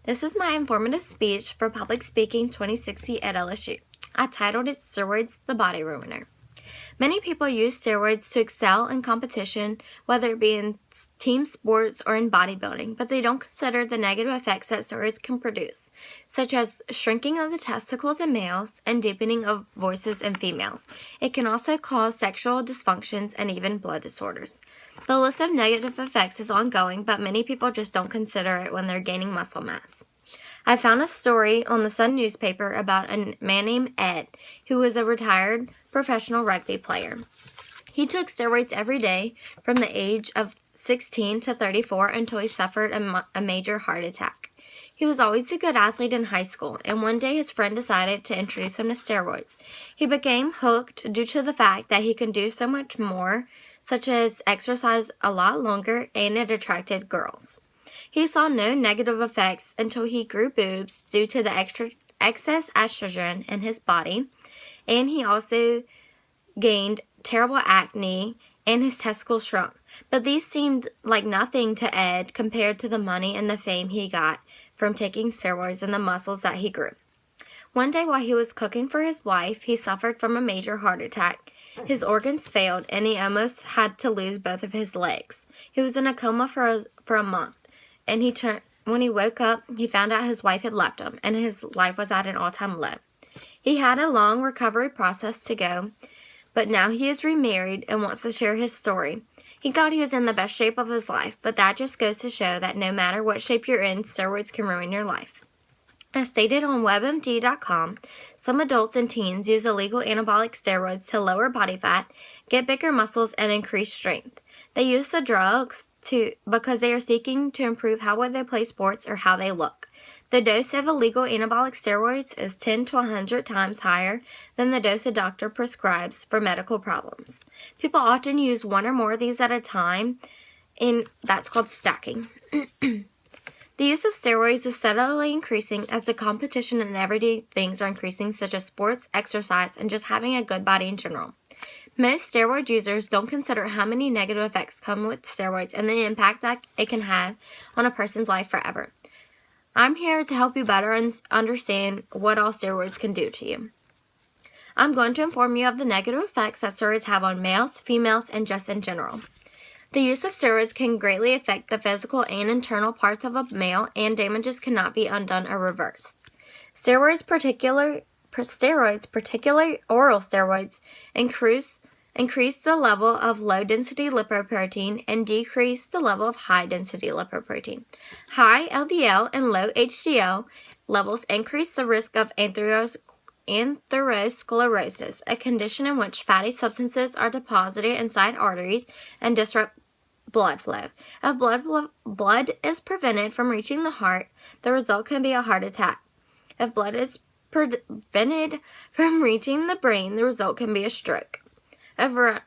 This is my informative speech for Public Speaking 2060 at LSU. I titled it Steroids, the Body Ruiner. Many people use steroids to excel in competition, whether it be in team sports or in bodybuilding, but they don't consider the negative effects that steroids can produce, such as shrinking of the testicles in males and deepening of voices in females. It can also cause sexual dysfunctions and even blood disorders. The list of negative effects is ongoing, but many people just don't consider it when they're gaining muscle mass. I found a story on the Sun newspaper about a man named Ed, who was a retired professional rugby player. He took steroids every day from the age of 16 to 34 until he suffered a major heart attack. He was always a good athlete in high school, and one day his friend decided to introduce him to steroids. He became hooked due to the fact that he could do so much more, such as exercise a lot longer, and it attracted girls. He saw no negative effects until he grew boobs due to the excess estrogen in his body, and he also gained terrible acne and his testicles shrunk. But these seemed like nothing to Ed compared to the money and the fame he got from taking steroids and the muscles that he grew. One day while he was cooking for his wife, he suffered from a major heart attack. His organs failed, and he almost had to lose both of his legs. He was in a coma for a month. And when he woke up, he found out his wife had left him, and his life was at an all-time low. He had a long recovery process to go, but now he is remarried and wants to share his story. He thought he was in the best shape of his life, but that just goes to show that no matter what shape you're in, steroids can ruin your life. As stated on WebMD.com, some adults and teens use illegal anabolic steroids to lower body fat, get bigger muscles, and increase strength. They use the drugs because they are seeking to improve how well they play sports or how they look. The dose of illegal anabolic steroids is 10 to 100 times higher than the dose a doctor prescribes for medical problems. People often use one or more of these at a time, and that's called stacking. The use of steroids is steadily increasing as the competition and everyday things are increasing, such as sports, exercise, and just having a good body in general. Most steroid users don't consider how many negative effects come with steroids and the impact that it can have on a person's life forever. I'm here to help you better understand what all steroids can do to you. I'm going to inform you of the negative effects that steroids have on males, females, and just in general. The use of steroids can greatly affect the physical and internal parts of a male, and damages cannot be undone or reversed. Steroids, particularly oral steroids, increase the level of low-density lipoprotein and decrease the level of high-density lipoprotein. High LDL and low HDL levels increase the risk of atherosclerosis, a condition in which fatty substances are deposited inside arteries and disrupt blood flow. If blood is prevented from reaching the heart, the result can be a heart attack. If blood is prevented from reaching the brain, the result can be a stroke. The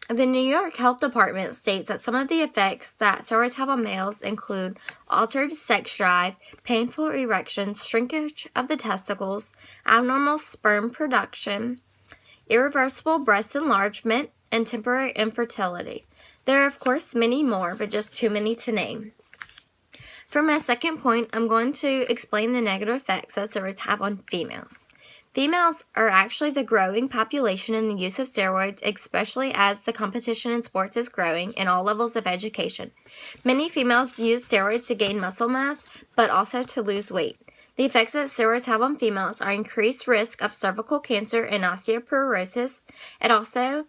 New York Health Department states that some of the effects that steroids have on males include altered sex drive, painful erections, shrinkage of the testicles, abnormal sperm production, irreversible breast enlargement, and temporary infertility. There are, of course, many more, but just too many to name. For my second point, I'm going to explain the negative effects that steroids have on females. Females are actually the growing population in the use of steroids, especially as the competition in sports is growing in all levels of education. Many females use steroids to gain muscle mass, but also to lose weight. The effects that steroids have on females are increased risk of cervical cancer and osteoporosis. It also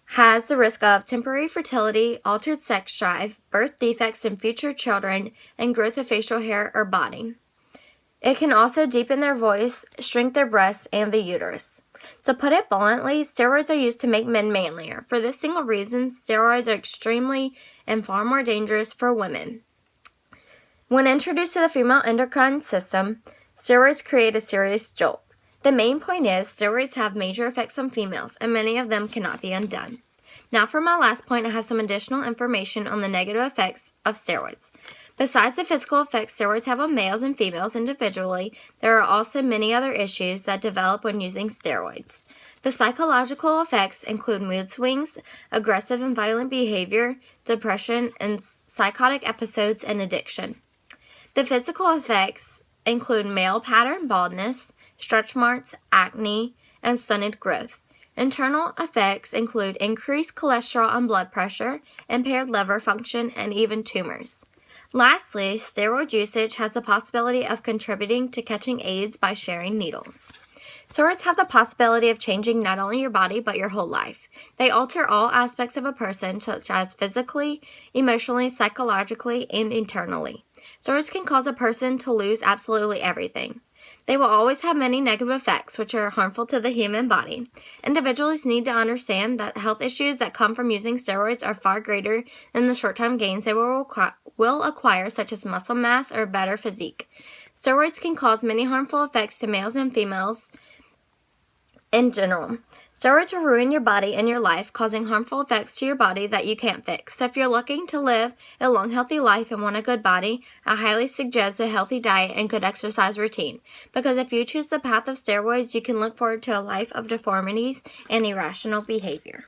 has the risk of temporary fertility, altered sex drive, birth defects in future children, and growth of facial hair or body. It can also deepen their voice, shrink their breasts, and the uterus. To put it bluntly, steroids are used to make men manlier. For this single reason, steroids are extremely and far more dangerous for women. When introduced to the female endocrine system, steroids create a serious jolt. The main point is, steroids have major effects on females, and many of them cannot be undone. Now for my last point, I have some additional information on the negative effects of steroids. Besides the physical effects steroids have on males and females individually, there are also many other issues that develop when using steroids. The psychological effects include mood swings, aggressive and violent behavior, depression, and psychotic episodes, and addiction. The physical effects include male pattern baldness, stretch marks, acne, and stunted growth. Internal effects include increased cholesterol and blood pressure, impaired liver function, and even tumors. Lastly, steroid usage has the possibility of contributing to catching AIDS by sharing needles. Steroids have the possibility of changing not only your body but your whole life. They alter all aspects of a person, such as physically, emotionally, psychologically, and internally. Steroids can cause a person to lose absolutely everything. They will always have many negative effects, which are harmful to the human body. Individuals need to understand that health issues that come from using steroids are far greater than the short-term gains they will acquire, such as muscle mass or better physique. Steroids can cause many harmful effects to males and females in general. Steroids will ruin your body and your life, causing harmful effects to your body that you can't fix. So if you're looking to live a long, healthy life and want a good body, I highly suggest a healthy diet and good exercise routine. Because if you choose the path of steroids, you can look forward to a life of deformities and irrational behavior.